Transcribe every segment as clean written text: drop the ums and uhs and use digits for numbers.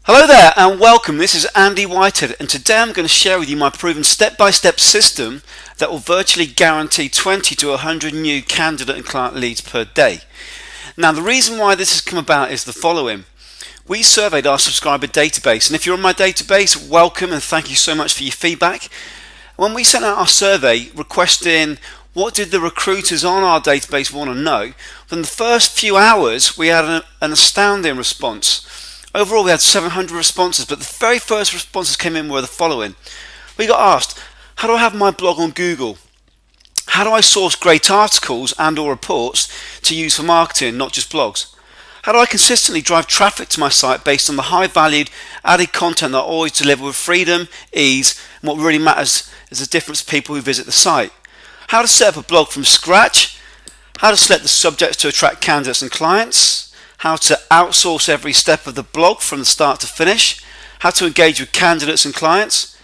Hello there and welcome. This is Andy Whitehead, and today I'm going to share with you my proven step-by-step system that will virtually guarantee 20 to 100 new candidate and client leads per day. Now, the reason why this has come about is the following. We surveyed our subscriber database, and if you're on my database, welcome and thank you so much for your feedback. When we sent out our survey requesting what did the recruiters on our database want to know, within the first few hours we had an astounding response. Overall, we had 700 responses, but the very first responses came in were the following. We got asked, how do I have my blog on Google? How do I source great articles and or reports to use for marketing, not just blogs? How do I consistently drive traffic to my site based on the high-valued added content that I always deliver with freedom, ease, and what really matters is the difference of people who visit the site? How to set up a blog from scratch? How to select the subjects to attract candidates and clients? How to outsource every step of the blog from the start to finish, how to engage with candidates and clients,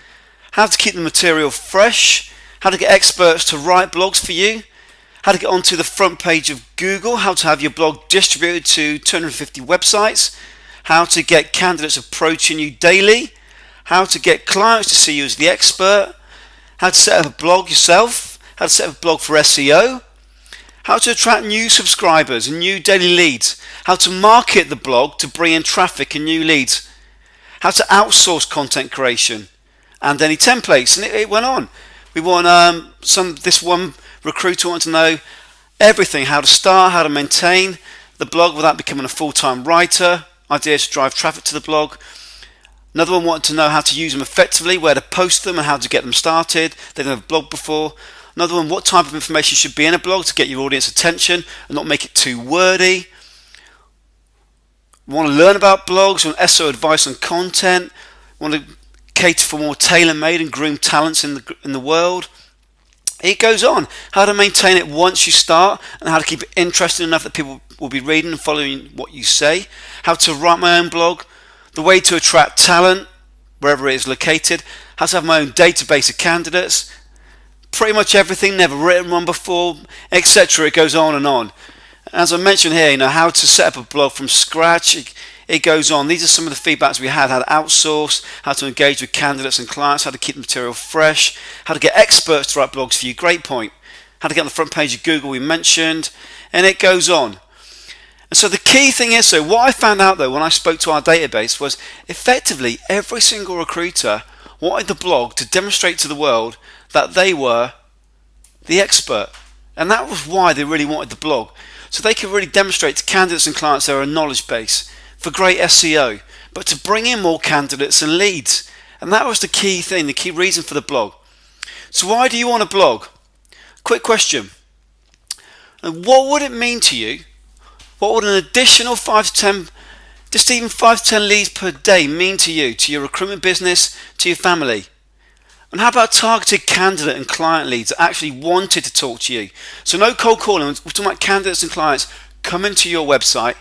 how to keep the material fresh, how to get experts to write blogs for you, how to get onto the front page of Google, how to have your blog distributed to 250 websites, how to get candidates approaching you daily, how to get clients to see you as the expert, how to set up a blog yourself, how to set up a blog for SEO, how to attract new subscribers and new daily leads, how to market the blog to bring in traffic and new leads, how to outsource content creation, and any templates. And it went on. We want this one recruiter wanted to know everything: how to start, how to maintain the blog without becoming a full-time writer, ideas to drive traffic to the blog. Another one wanted to know how to use them effectively, where to post them and how to get them started. They didn't have a blog before. Another one, what type of information should be in a blog to get your audience attention and not make it too wordy. Want to learn about blogs, want SEO advice on content, want to cater for more tailor-made and groomed talents in the world. It goes on. How to maintain it once you start and how to keep it interesting enough that people will be reading and following what you say. How to write my own blog. The way to attract talent wherever it is located. How to have my own database of candidates. Pretty much everything, never written one before, etc. It goes on and on. As I mentioned here, how to set up a blog from scratch, it goes on. These are some of the feedbacks we had: how to outsource, how to engage with candidates and clients, how to keep the material fresh, how to get experts to write blogs for you, great point, how to get on the front page of Google, we mentioned, and it goes on. And so the key thing is, what I found out though when I spoke to our database was effectively every single recruiter wanted the blog to demonstrate to the world that they were the expert. And that was why they really wanted the blog. So they could really demonstrate to candidates and clients they were a knowledge base for great SEO, but to bring in more candidates and leads. And that was the key thing, the key reason for the blog. So why do you want a blog? Quick question. What would it mean to you? What would an additional 5 to 10, just even 5 to 10 leads per day mean to you, to your recruitment business, to your family? And how about targeted candidate and client leads that actually wanted to talk to you? So no cold calling, we're talking about candidates and clients coming to your website,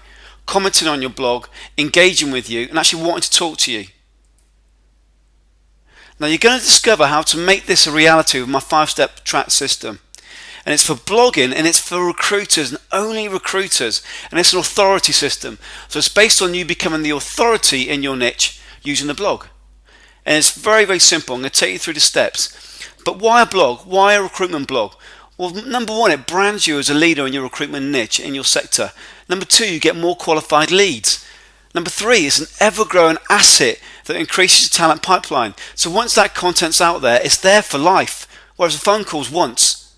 commenting on your blog, engaging with you, and actually wanting to talk to you. Now you're going to discover how to make this a reality with my 5-step track system. And it's for blogging and it's for recruiters and only recruiters. And it's an authority system. So it's based on you becoming the authority in your niche using the blog. And it's very, very simple. I'm going to take you through the steps. But why a blog? Why a recruitment blog? Well, number one, it brands you as a leader in your recruitment niche, in your sector. Number two, you get more qualified leads. Number three, it's an ever-growing asset that increases your talent pipeline. So once that content's out there, it's there for life, whereas a phone call's once.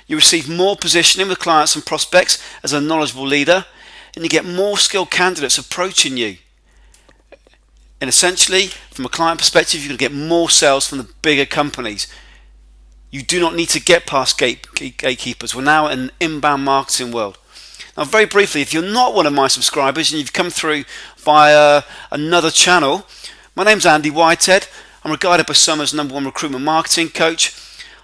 You receive more positioning with clients and prospects as a knowledgeable leader, and you get more skilled candidates approaching you. And essentially, from a client perspective, you're going to get more sales from the bigger companies. You do not need to get past gatekeepers. We're now in an inbound marketing world. Now, very briefly, if you're not one of my subscribers and you've come through via another channel, my name's Andy Whitehead. I'm regarded by some as #1 recruitment marketing coach.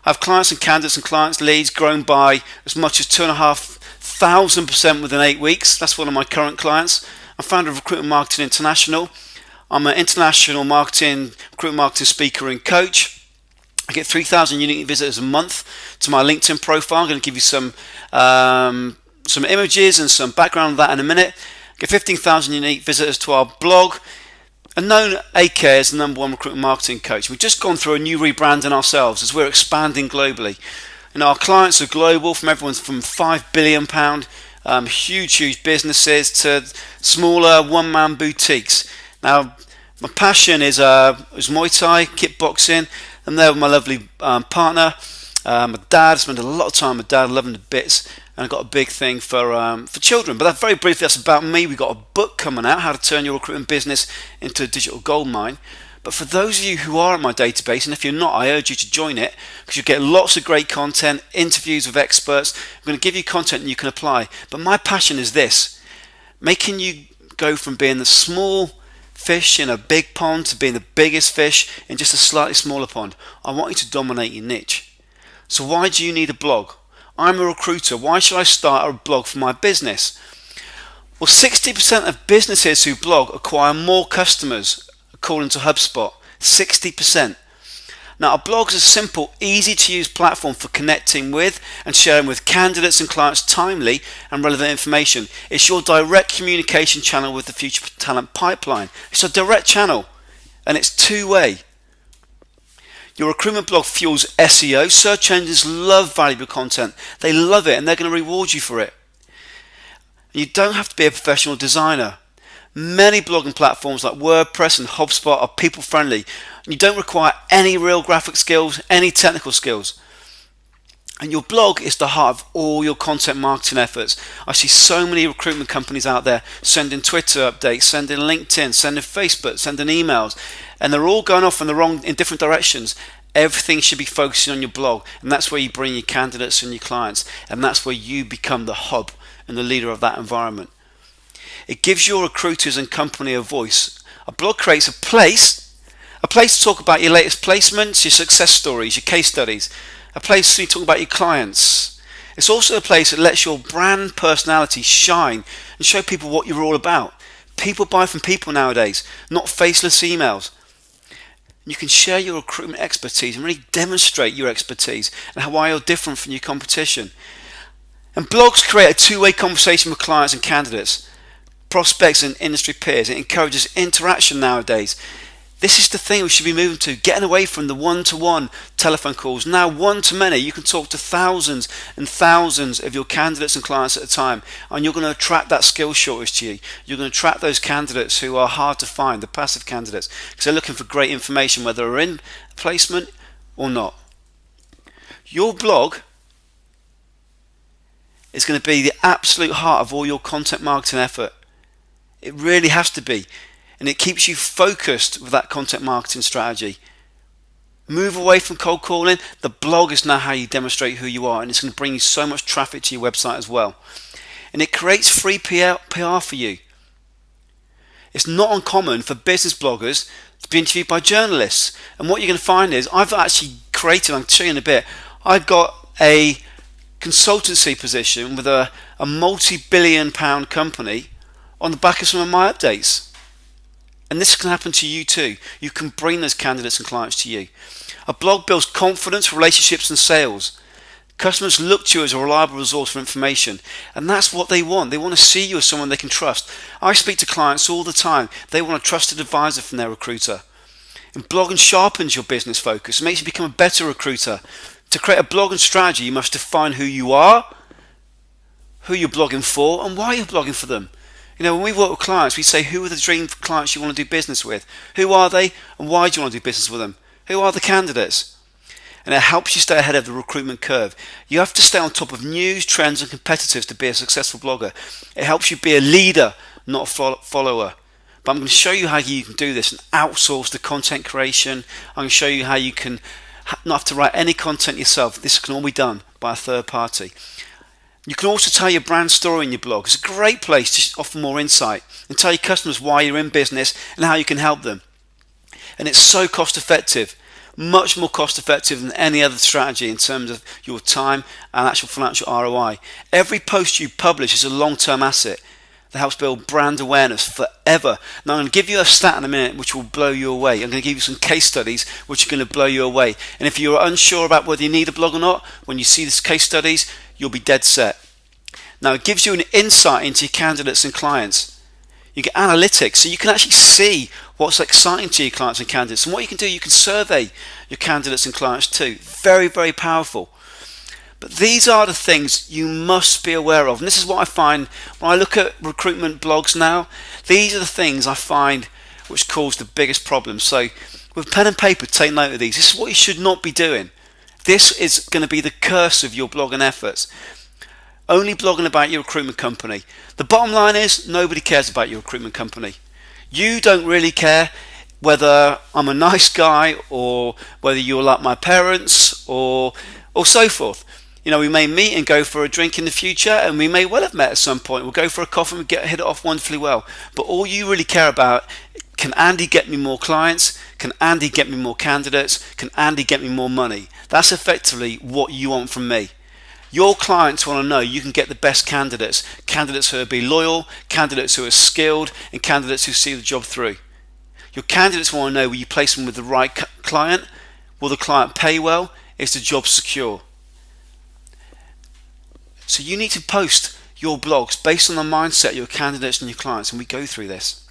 I have clients and candidates and clients leads grown by as much as 2,500% within 8 weeks. That's one of my current clients. I'm founder of Recruitment Marketing International. I'm an international recruitment marketing speaker and coach. I get 3,000 unique visitors a month to my LinkedIn profile. I'm going to give you some images and some background on that in a minute. Get 15,000 unique visitors to our blog. and known AK as the #1 recruitment marketing coach. We've just gone through a new rebranding ourselves as we're expanding globally. And our clients are global, from everyone from £5 billion, huge businesses, to smaller one-man boutiques. Now, my passion is Muay Thai, kickboxing, and there with my lovely partner, my dad. I spend a lot of time with dad, love him to bits, and I've got a big thing for children. But that very briefly, that's about me. We've got a book coming out, How to Turn Your Recruitment Business into a Digital Goldmine. But for those of you who are at my database, and if you're not, I urge you to join it, because you'll get lots of great content, interviews with experts. I'm going to give you content and you can apply. But my passion is this: making you go from being the small fish in a big pond to being the biggest fish in just a slightly smaller pond. I want you to dominate your niche. So why do you need a blog? I'm a recruiter. Why should I start a blog for my business? Well, 60% of businesses who blog acquire more customers, according to HubSpot. 60%. Now, a blog is a simple, easy to use platform for connecting with and sharing with candidates and clients timely and relevant information. It's your direct communication channel with the future talent pipeline. It's a direct channel, and it's two-way. Your recruitment blog fuels SEO. Search engines love valuable content. They love it, and they're going to reward you for it. You don't have to be a professional designer. Many blogging platforms like WordPress and HubSpot are people-friendly. You don't require any real graphic skills, any technical skills. And your blog is the heart of all your content marketing efforts. I see so many recruitment companies out there sending Twitter updates, sending LinkedIn, sending Facebook, sending emails, and they're all going off in different directions. Everything should be focusing on your blog, and that's where you bring your candidates and your clients, and that's where you become the hub and the leader of that environment. It gives your recruiters and company a voice. A blog creates a place to talk about your latest placements, your success stories, your case studies, a place to talk about your clients. It's also a place that lets your brand personality shine and show people what you're all about. People buy from people nowadays, not faceless emails. You can share your recruitment expertise and really demonstrate your expertise and why you're different from your competition. And blogs create a two-way conversation with clients and candidates, prospects and industry peers. It encourages interaction nowadays. This is the thing we should be moving to, getting away from the one-to-one telephone calls. Now one-to-many, you can talk to thousands and thousands of your candidates and clients at a time, and you're going to attract that skill shortage to you. You're going to attract those candidates who are hard to find, the passive candidates, because they're looking for great information, whether they're in placement or not. Your blog is going to be the absolute heart of all your content marketing effort. It really has to be. And it keeps you focused with that content marketing strategy. Move away from cold calling. The blog is now how you demonstrate who you are, and it's going to bring you so much traffic to your website as well. And it creates free PR for you. It's not uncommon for business bloggers to be interviewed by journalists. And what you're going to find is, I've actually created, I'll show you in a bit, I've got a consultancy position with a multi-billion pound company on the back of some of my updates. And this can happen to you too. You can bring those candidates and clients to you. A blog builds confidence, relationships and sales. Customers look to you as a reliable resource for information, and that's what they want. They want to see you as someone they can trust. I speak to clients all the time. They want a trusted advisor from their recruiter. And blogging sharpens your business focus. It makes you become a better recruiter. To create a blogging strategy, you must define who you are, who you're blogging for, and why you're blogging for them. You know, when we work with clients, we say, who are the dream clients you want to do business with? Who are they, and why do you want to do business with them? Who are the candidates? And it helps you stay ahead of the recruitment curve. You have to stay on top of news, trends, and competitors to be a successful blogger. It helps you be a leader, not a follower. But I'm going to show you how you can do this and outsource the content creation. I'm going to show you how you can not have to write any content yourself. This can all be done by a third party. You can also tell your brand story in your blog. It's a great place to offer more insight and tell your customers why you're in business and how you can help them. And it's so cost effective, much more cost effective than any other strategy in terms of your time and actual financial ROI. Every post you publish is a long-term asset that helps build brand awareness forever. Now I'm going to give you a stat in a minute which will blow you away. I'm going to give you some case studies which are going to blow you away. And if you're unsure about whether you need a blog or not, when you see these case studies, you'll be dead set. Now it gives you an insight into your candidates and clients. You get analytics, so you can actually see what's exciting to your clients and candidates. And what you can do, you can survey your candidates and clients too. Very, very powerful. But these are the things you must be aware of. And this is what I find when I look at recruitment blogs now. These are the things I find which cause the biggest problems. So with pen and paper, take note of these. This is what you should not be doing. This is going to be the curse of your blogging efforts. Only blogging about your recruitment company. The bottom line is nobody cares about your recruitment company. You don't really care whether I'm a nice guy or whether you're like my parents or so forth. You know, we may meet and go for a drink in the future, and we may well have met at some point. We'll go for a coffee and hit it off wonderfully well. But all you really care about, can Andy get me more clients? Can Andy get me more candidates? Can Andy get me more money? That's effectively what you want from me. Your clients want to know you can get the best candidates. Candidates who will be loyal, candidates who are skilled, and candidates who see the job through. Your candidates want to know, will you place them with the right client? Will the client pay well? Is the job secure? So you need to post your blogs based on the mindset of your candidates and your clients, and we go through this.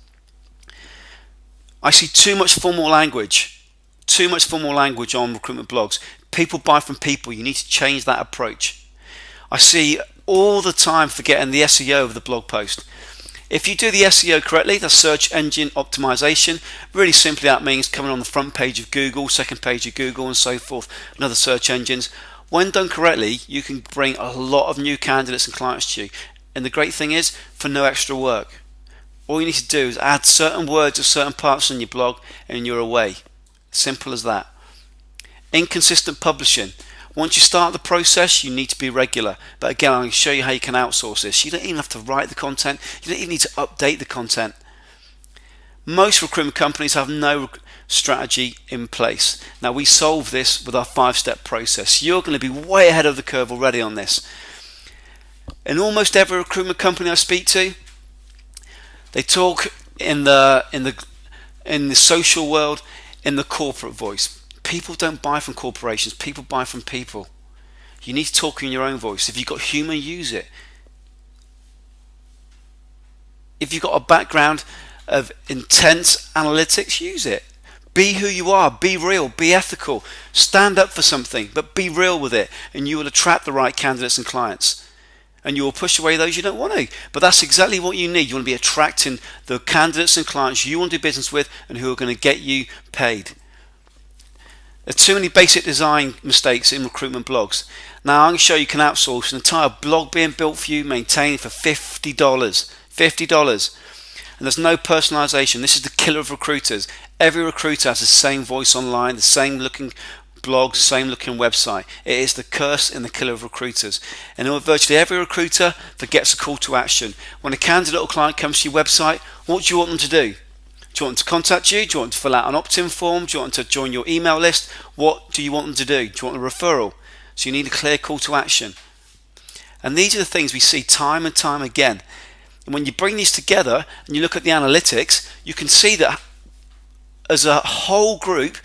I see too much formal language on recruitment blogs. People buy from people. You need to change that approach. I see all the time forgetting the SEO of the blog post. If you do the SEO correctly, the search engine optimization, really simply that means coming on the front page of Google, second page of Google, and so forth, and other search engines. When done correctly, you can bring a lot of new candidates and clients to you. And the great thing is, for no extra work. All you need to do is add certain words or certain parts on your blog and you're away. Simple as that. Inconsistent publishing. Once you start the process, you need to be regular. But again, I'm going to show you how you can outsource this. You don't even have to write the content. You don't even need to update the content. Most recruitment companies have no strategy in place. Now, we solve this with our 5-step process. You're going to be way ahead of the curve already on this. In almost every recruitment company I speak to, they talk in the social world in the corporate voice. People don't buy from corporations. People buy from people. You need to talk in your own voice. If you've got humour, use it. If you've got a background of intense analytics, use it. Be who you are. Be real. Be ethical. Stand up for something, but be real with it, and you will attract the right candidates and clients. And you will push away those you don't want to. But that's exactly what you need. You want to be attracting the candidates and clients you want to do business with and who are going to get you paid. There's too many basic design mistakes in recruitment blogs. Now I'm going to show you can outsource an entire blog being built for you, maintained for $50. $50. And there's no personalization. This is the killer of recruiters. Every recruiter has the same voice online, the same looking blog, same looking website. It is the curse and the killer of recruiters. And virtually every recruiter forgets a call to action. When a candidate or client comes to your website, what do you want them to do? Do you want them to contact you? Do you want them to fill out an opt-in form? Do you want them to join your email list? What do you want them to do? Do you want a referral? So you need a clear call to action. And these are the things we see time and time again. And when you bring these together and you look at the analytics, you can see that as a whole group,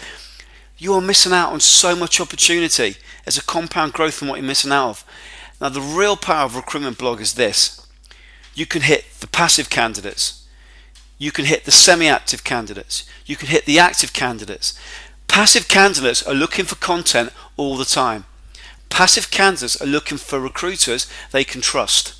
you are missing out on so much opportunity. There's a compound growth from what you're missing out of. Now, the real power of a recruitment blog is this. You can hit the passive candidates. You can hit the semi-active candidates. You can hit the active candidates. Passive candidates are looking for content all the time. Passive candidates are looking for recruiters they can trust.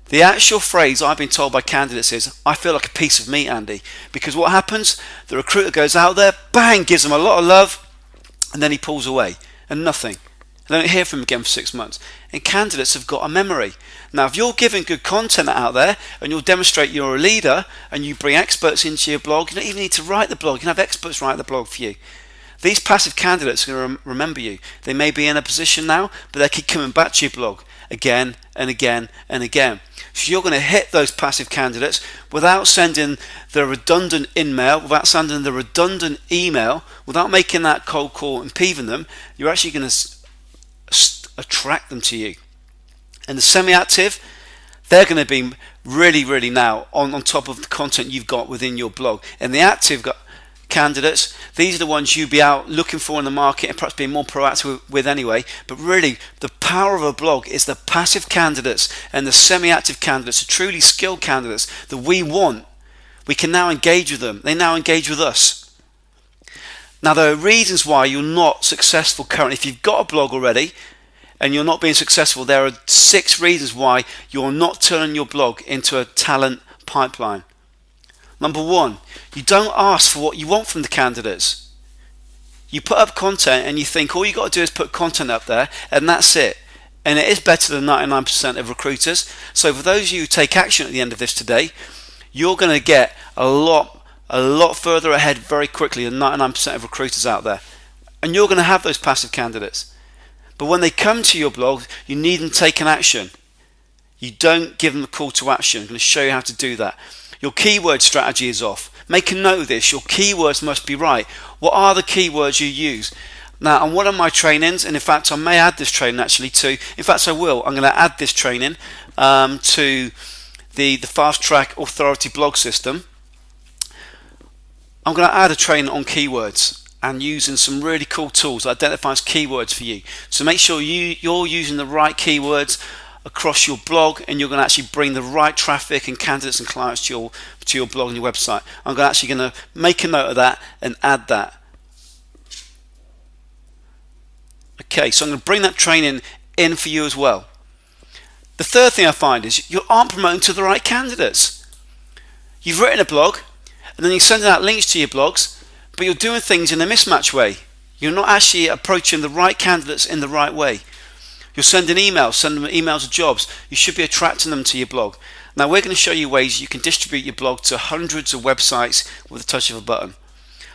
The actual phrase I've been told by candidates is, I feel like a piece of meat, Andy. Because what happens? The recruiter goes out there, bang, gives them a lot of love, and then he pulls away, and nothing. And they don't hear from him again for 6 months. And candidates have got a memory. Now, if you're giving good content out there, and you'll demonstrate you're a leader, and you bring experts into your blog, you don't even need to write the blog. You can have experts write the blog for you. These passive candidates are going to remember you. They may be in a position now, but they keep coming back to your blog again and again and again. So you're going to hit those passive candidates without sending the redundant email, without sending the redundant email, without making that cold call and peeving them. You're actually going to attract them to you. And the semi-active, they're going to be really, really now on top of the content you've got within your blog. And the active candidates, these are the ones you'll be out looking for in the market and perhaps being more proactive with anyway. But really, the power of a blog is the passive candidates and the semi-active candidates, the truly skilled candidates that we want. We can now engage with them. They now engage with us. Now, there are reasons why you're not successful currently. If you've got a blog already and you're not being successful, there are 6 reasons why you're not turning your blog into a talent pipeline. Number 1, you don't ask for what you want from the candidates. You put up content and you think all you got to do is put content up there and that's it. And it is better than 99% of recruiters. So for those of you who take action at the end of this today, you're going to get a lot further ahead very quickly than 99% of recruiters out there. And you're going to have those passive candidates. But when they come to your blog, you need them taking action. You don't give them a call to action. I'm going to show you how to do that. Your keyword strategy is off. Make a note of this. Your keywords must be right. What are the keywords you use? Now, on one of my trainings, and in fact I may add this training actually to, in fact I will, I'm going to add this training to the Fast Track Authority blog system. I'm going to add a training on keywords and using some really cool tools that identifies keywords for you. So make sure you're using the right keywords across your blog, and you're going to actually bring the right traffic and candidates and clients to your blog and your website. I'm actually going to make a note of that and add that. Okay, so I'm going to bring that training in for you as well. The third thing I find is you aren't promoting to the right candidates. You've written a blog and then you're sending out links to your blogs, but you're doing things in a mismatch way. You're not actually approaching the right candidates in the right way. You're sending emails of jobs. You should be attracting them to your blog. Now we're going to show you ways you can distribute your blog to hundreds of websites with a touch of a button.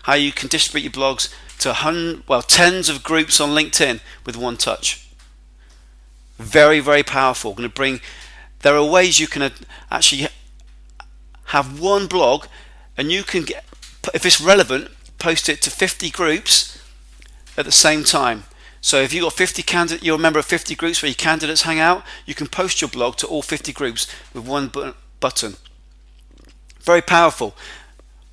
How you can distribute your blogs to tens of groups on LinkedIn with one touch. Very, very powerful. There are ways you can actually have one blog and you can get, if it's relevant, post it to 50 groups at the same time. So if you've got 50 candidates, you're a member of 50 groups where your candidates hang out, you can post your blog to all 50 groups with one button. Very powerful.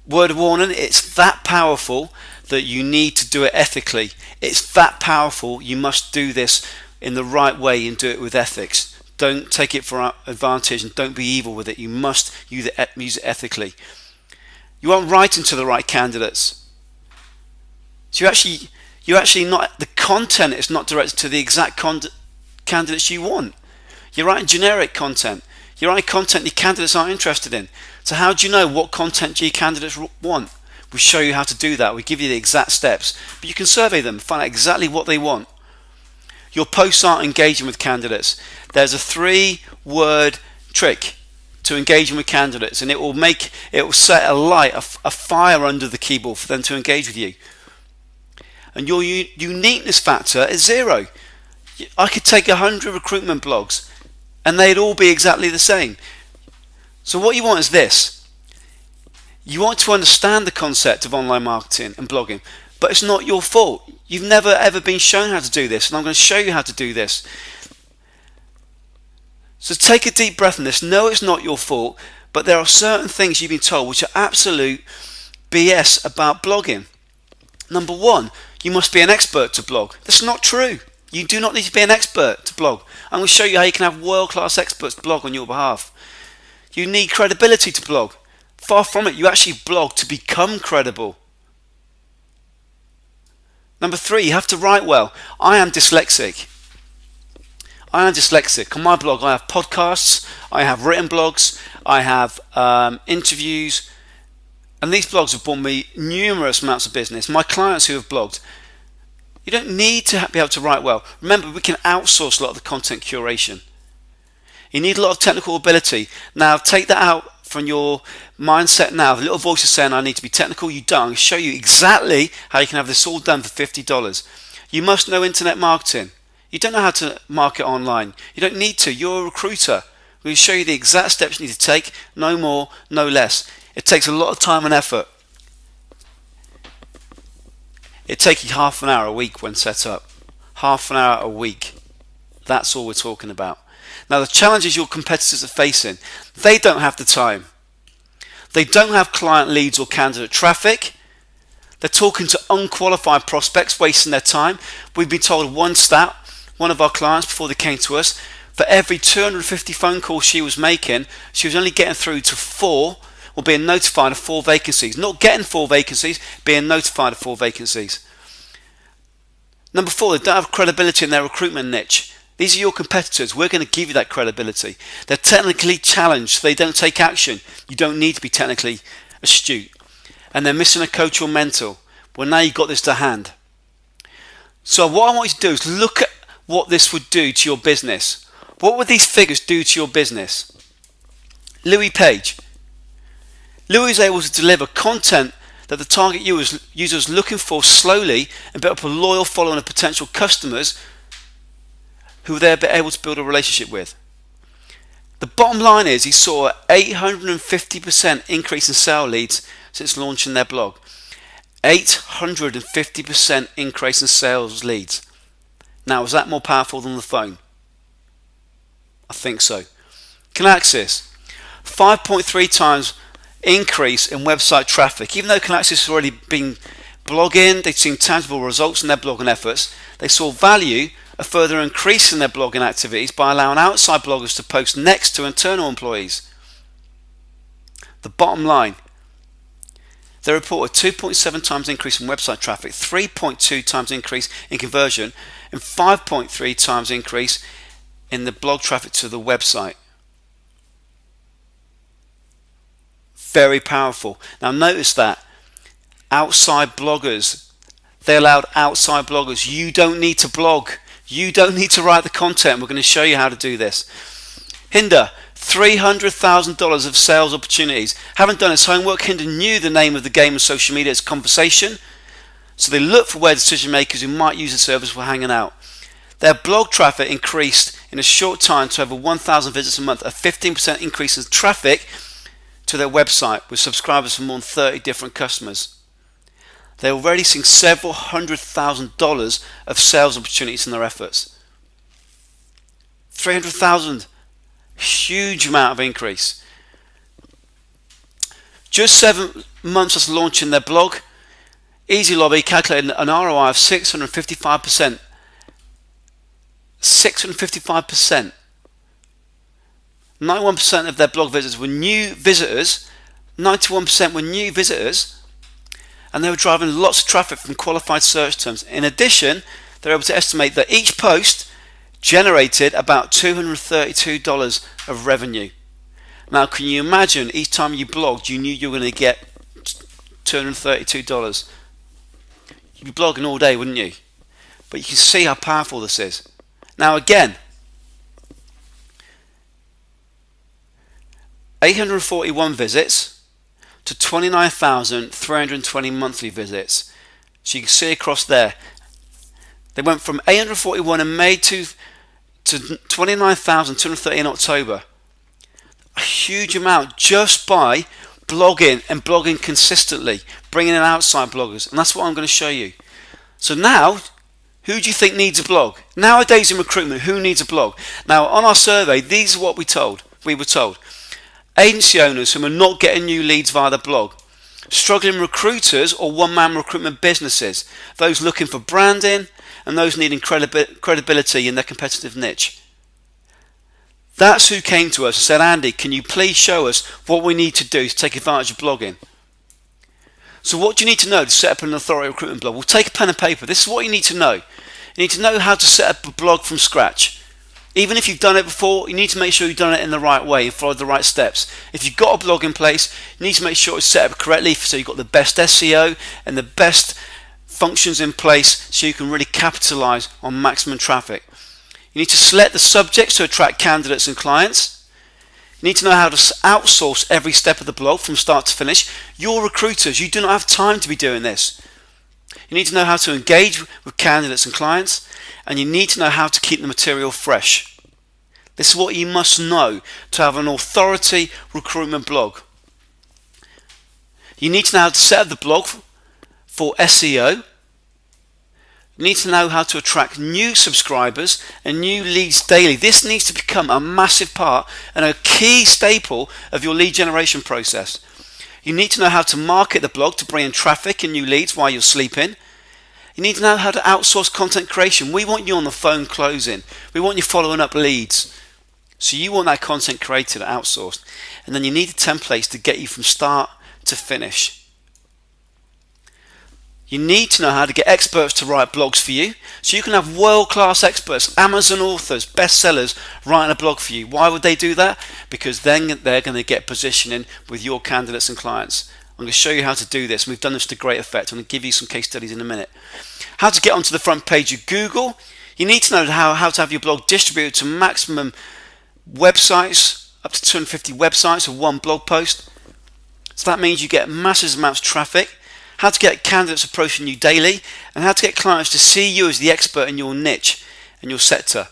Word of warning, it's that powerful that you need to do it ethically. It's that powerful, you must do this in the right way and do it with ethics. Don't take it for advantage and don't be evil with it. You must use it ethically. You aren't writing to the right candidates. So you actually not, the content is not directed to the exact candidates you want. You're writing generic content. You're writing content your candidates aren't interested in. So how do you know what content your candidates want? We show you how to do that. We give you the exact steps, but you can survey them, find out exactly what they want. Your posts aren't engaging with candidates. There's a 3-word trick to engaging with candidates, and it will set a light, a fire under the keyboard for them to engage with you. And your uniqueness factor is 0. I could take 100 recruitment blogs and they'd all be exactly the same. So what you want is this. You want to understand the concept of online marketing and blogging, but it's not your fault. You've never ever been shown how to do this, and I'm going to show you how to do this. So take a deep breath in this. No, it's not your fault, but there are certain things you've been told which are absolute BS about blogging. Number 1, you must be an expert to blog. That's not true. You do not need to be an expert to blog. I'm going to show you how you can have world-class experts blog on your behalf. You need credibility to blog. Far from it, you actually blog to become credible. Number 3, you have to write well. I am dyslexic. On my blog, I have podcasts, I have written blogs, I have interviews, and these blogs have brought me numerous amounts of business. My clients who have blogged, you don't need to be able to write well. Remember, we can outsource a lot of the content curation. You need a lot of technical ability. Now, take that out from your mindset now. The little voice is saying, I need to be technical. You don't. I'll show you exactly how you can have this all done for $50. You must know internet marketing. You don't know how to market online. You don't need to. You're a recruiter. We'll show you the exact steps you need to take. No more, no less. It takes a lot of time and effort. It takes you half an hour a week when set up. Half an hour a week. That's all we're talking about. Now the challenges your competitors are facing, they don't have the time. They don't have client leads or candidate traffic. They're talking to unqualified prospects, wasting their time. We've been told one stat, one of our clients before they came to us, for every 250 phone calls she was making, she was only getting through to 4 or being notified of 4 vacancies. Not getting 4 vacancies, being notified of 4 vacancies. Number 4, they don't have credibility in their recruitment niche. These are your competitors. We're going to give you that credibility. They're technically challenged, so they don't take action. You don't need to be technically astute. And they're missing a coach or mentor. Well, now you've got this to hand. So what I want you to do is look at what this would do to your business. What would these figures do to your business? Louis Page. Louis is able to deliver content that the target user is looking for slowly and build up a loyal following of potential customers who they're able to build a relationship with. The bottom line is he saw an 850% increase in sale leads since launching their blog. 850% increase in sales leads. Now, is that more powerful than the phone? I think so. Kinaxis, 5.3 times increase in website traffic. Even though Kinaxis has already been blogging, they've seen tangible results in their blogging efforts, they saw value a further increase in their blogging activities by allowing outside bloggers to post next to internal employees. The bottom line, they report a 2.7 times increase in website traffic, 3.2 times increase in conversion, and 5.3 times increase in the blog traffic to the website. Very powerful. Now notice that outside bloggers, they allowed outside bloggers. You don't need to blog. You don't need to write the content. We're going to show you how to do this. Hinder, $300,000 of sales opportunities. Having done his homework, Hinder knew the name of the game of social media as conversation. So they looked for where decision makers who might use the service were hanging out. Their blog traffic increased in a short time to over 1,000 visits a month, a 15% increase in traffic to their website with subscribers from more than 30 different customers. They're already seeing several $100,000 of sales opportunities in their efforts. 300,000, huge amount of increase. Just 7 months after launching their blog, Easy Lobby calculated an ROI of 655%. 655%. 91% of their blog visitors were new visitors. 91% were new visitors. And they were driving lots of traffic from qualified search terms. In addition, they're able to estimate that each post generated about $232 of revenue. Now, can you imagine each time you blogged, you knew you were going to get $232? You'd be blogging all day, wouldn't you? But you can see how powerful this is. Now, again, 841 visits to 29,320 monthly visits. So you can see across there, they went from 841 in May to 29,230 in October. A huge amount just by blogging and blogging consistently, bringing in outside bloggers, and that's what I'm going to show you. So now, who do you think needs a blog? Nowadays in recruitment, who needs a blog? Now, on our survey, these are what we were told. Agency owners who are not getting new leads via the blog, struggling recruiters or one-man recruitment businesses, those looking for branding, and those needing credibility in their competitive niche. That's who came to us and said, Andy, can you please show us what we need to do to take advantage of blogging? So what do you need to know to set up an authority recruitment blog? Well, take a pen and paper. This is what you need to know. You need to know how to set up a blog from scratch. Even if you've done it before, you need to make sure you've done it in the right way and followed the right steps. If you've got a blog in place, you need to make sure it's set up correctly so you've got the best SEO and the best functions in place so you can really capitalize on maximum traffic. You need to select the subjects to attract candidates and clients. You need to know how to outsource every step of the blog from start to finish. You're recruiters, you do not have time to be doing this. You need to know how to engage with candidates and clients, and you need to know how to keep the material fresh. This is what you must know to have an authority recruitment blog. You need to know how to set up the blog for SEO. You need to know how to attract new subscribers and new leads daily. This needs to become a massive part and a key staple of your lead generation process. You need to know how to market the blog to bring in traffic and new leads while you're sleeping. You need to know how to outsource content creation. We want you on the phone closing. We want you following up leads. So you want that content created and outsourced, and then you need the templates to get you from start to finish. You need to know how to get experts to write blogs for you, so you can have world-class experts, Amazon authors, bestsellers writing a blog for you. Why would they do that? Because then they're going to get positioning with your candidates and clients. I'm going to show you how to do this, and we've done this to great effect. I'm going to give you some case studies in a minute. How to get onto the front page of Google. You need to know how to have your blog distributed to maximum websites, up to 250 websites with one blog post. So that means you get massive amounts of traffic. How to get candidates approaching you daily, and how to get clients to see you as the expert in your niche and your sector.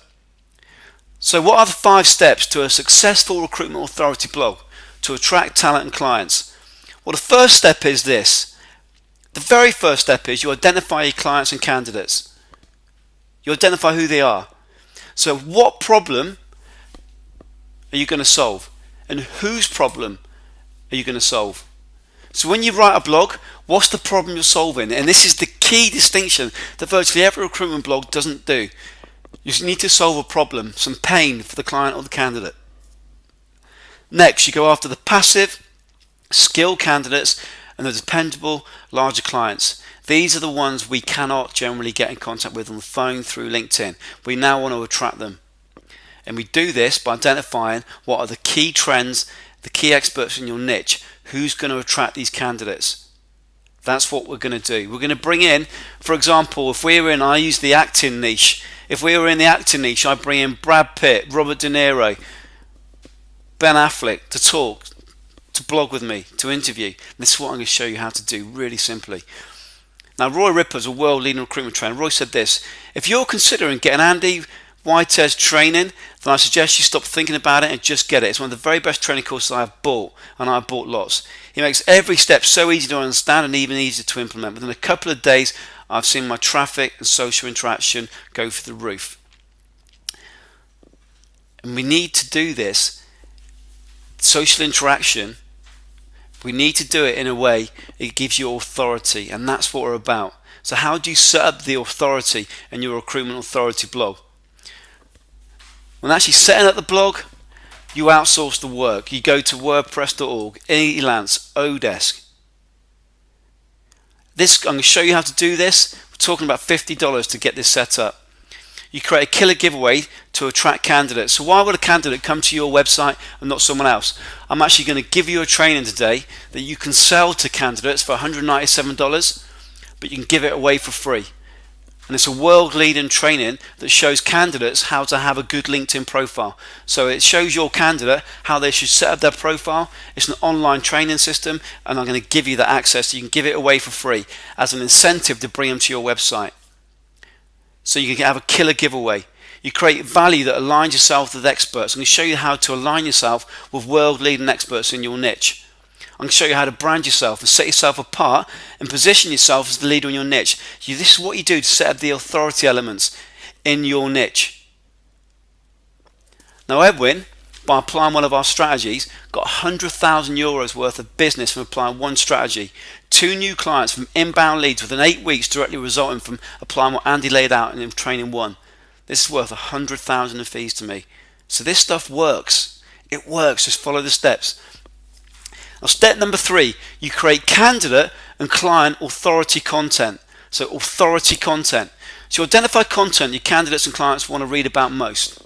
So what are the 5 steps to a successful recruitment authority blog to attract talent and clients? Well, the first step is this. The very first step is you identify your clients and candidates. You identify who they are. So what problem are you going to solve? And whose problem are you going to solve? So when you write a blog, what's the problem you're solving? And this is the key distinction that virtually every recruitment blog doesn't do. You need to solve a problem, some pain for the client or the candidate. Next, you go after the passive, skilled candidates and the dependable, larger clients. These are the ones we cannot generally get in contact with on the phone through LinkedIn. We now want to attract them. And we do this by identifying what are the key trends, the key experts in your niche. Who's going to attract these candidates? That's what we're going to do. We're going to bring in, for example, I use the acting niche. If we were in the acting niche, I bring in Brad Pitt, Robert De Niro, Ben Affleck to talk, to blog with me, to interview. And this is what I'm going to show you how to do really simply. Now, Roy Ripper's a world-leading recruitment trainer. Roy said this: if you're considering getting Andy Whitehead's training, then I suggest you stop thinking about it and just get it. It's one of the very best training courses I have bought, and I've bought lots. He makes every step so easy to understand and even easier to implement. Within a couple of days, I've seen my traffic and social interaction go through the roof. And we need to do this. Social interaction, we need to do it in a way it gives you authority, and that's what we're about. So how do you set up the authority in your recruitment authority blog? When actually setting up the blog, you outsource the work. You go to WordPress.org, Elance, Odesk. I'm going to show you how to do this. We're talking about $50 to get this set up. You create a killer giveaway to attract candidates. So why would a candidate come to your website and not someone else? I'm actually going to give you a training today that you can sell to candidates for $197, but you can give it away for free. And it's a world-leading training that shows candidates how to have a good LinkedIn profile. So it shows your candidate how they should set up their profile. It's an online training system, and I'm going to give you that access so you can give it away for free as an incentive to bring them to your website. So you can have a killer giveaway. You create value that aligns yourself with experts. I'm going to show you how to align yourself with world-leading experts in your niche. I'm going to show you how to brand yourself and set yourself apart and position yourself as the leader in your niche. This is what you do to set up the authority elements in your niche. Now Edwin, by applying one of our strategies, got €100,000 worth of business from applying one strategy. 2 new clients from inbound leads within 8 weeks directly resulting from applying what Andy laid out in training 1. This is worth $100,000 in fees to me. So this stuff works. It works. Just follow the steps. Now, step number 3, you create candidate and client authority content. So authority content. So you identify content your candidates and clients want to read about most.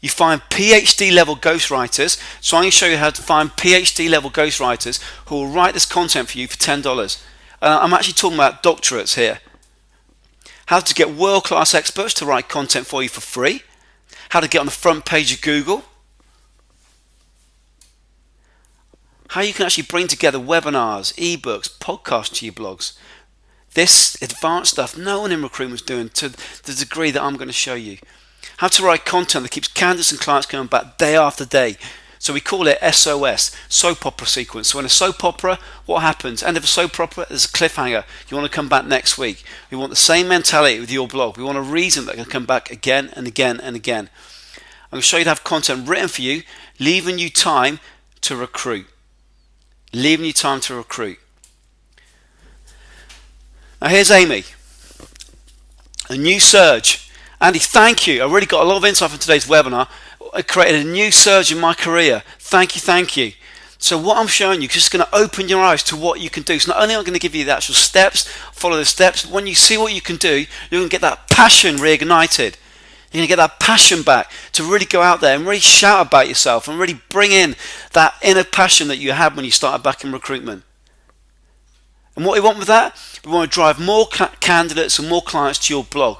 You find PhD level ghostwriters. So I'm going to show you how to find PhD level ghostwriters who will write this content for you for $10. I'm actually talking about doctorates here. How to get world-class experts to write content for you for free. How to get on the front page of Google. How you can actually bring together webinars, ebooks, podcasts to your blogs. This advanced stuff no one in recruitment is doing to the degree that I'm going to show you. How to write content that keeps candidates and clients coming back day after day. So we call it SOS, soap opera sequence. So in a soap opera, what happens? End of a soap opera, there's a cliffhanger. You want to come back next week. We want the same mentality with your blog. We want a reason that can come back again and again and again. I'm going to show you to have content written for you, leaving you time to recruit. Leaving you time to recruit. Now here's Amy. A new surge. Andy, thank you. I really got a lot of insight from today's webinar. It created a new surge in my career. Thank you, thank you. So what I'm showing you is just going to open your eyes to what you can do. So not only am I going to give you the actual steps, follow the steps, but when you see what you can do, you're going to get that passion reignited. You're going to get that passion back to really go out there and really shout about yourself and really bring in that inner passion that you had when you started back in recruitment. And what we want with that, we want to drive more candidates and more clients to your blog.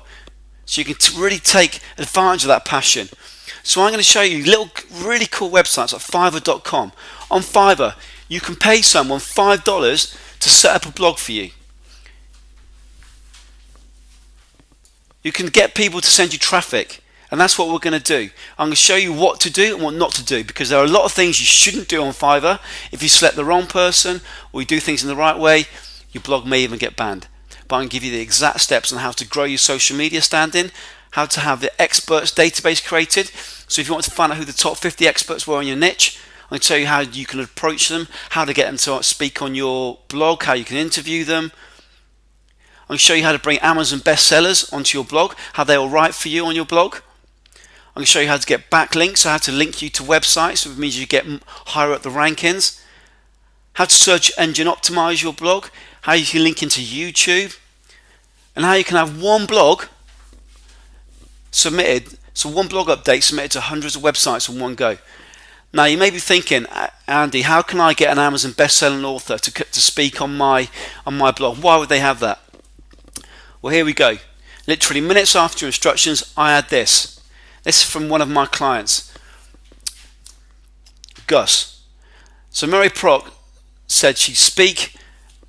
So you can really take advantage of that passion. So I'm going to show you little really cool websites like Fiverr.com. On Fiverr, you can pay someone $5 to set up a blog for you. You can get people to send you traffic, and that's what we're going to do. I'm going to show you what to do and what not to do, because there are a lot of things you shouldn't do on Fiverr. If you select the wrong person or you do things in the right way, your blog may even get banned. But I'm going to give you the exact steps on how to grow your social media standing, how to have the experts database created. So if you want to find out who the top 50 experts were in your niche, I'm going to tell you how you can approach them, how to get them to speak on your blog, how you can interview them. I'm going to show you how to bring Amazon bestsellers onto your blog, how they will write for you on your blog. I'm going to show you how to get backlinks, so how to link you to websites, which means you get higher up the rankings. How to search engine optimize your blog, how you can link into YouTube, and how you can have one blog submitted, so one blog update submitted to hundreds of websites in one go. Now you may be thinking, Andy, how can I get an Amazon best-selling author to speak on my blog? Why would they have that? Well, here we go. Literally minutes after your instructions, I had this. This is from one of my clients, Gus. So Mary Proc said she'd speak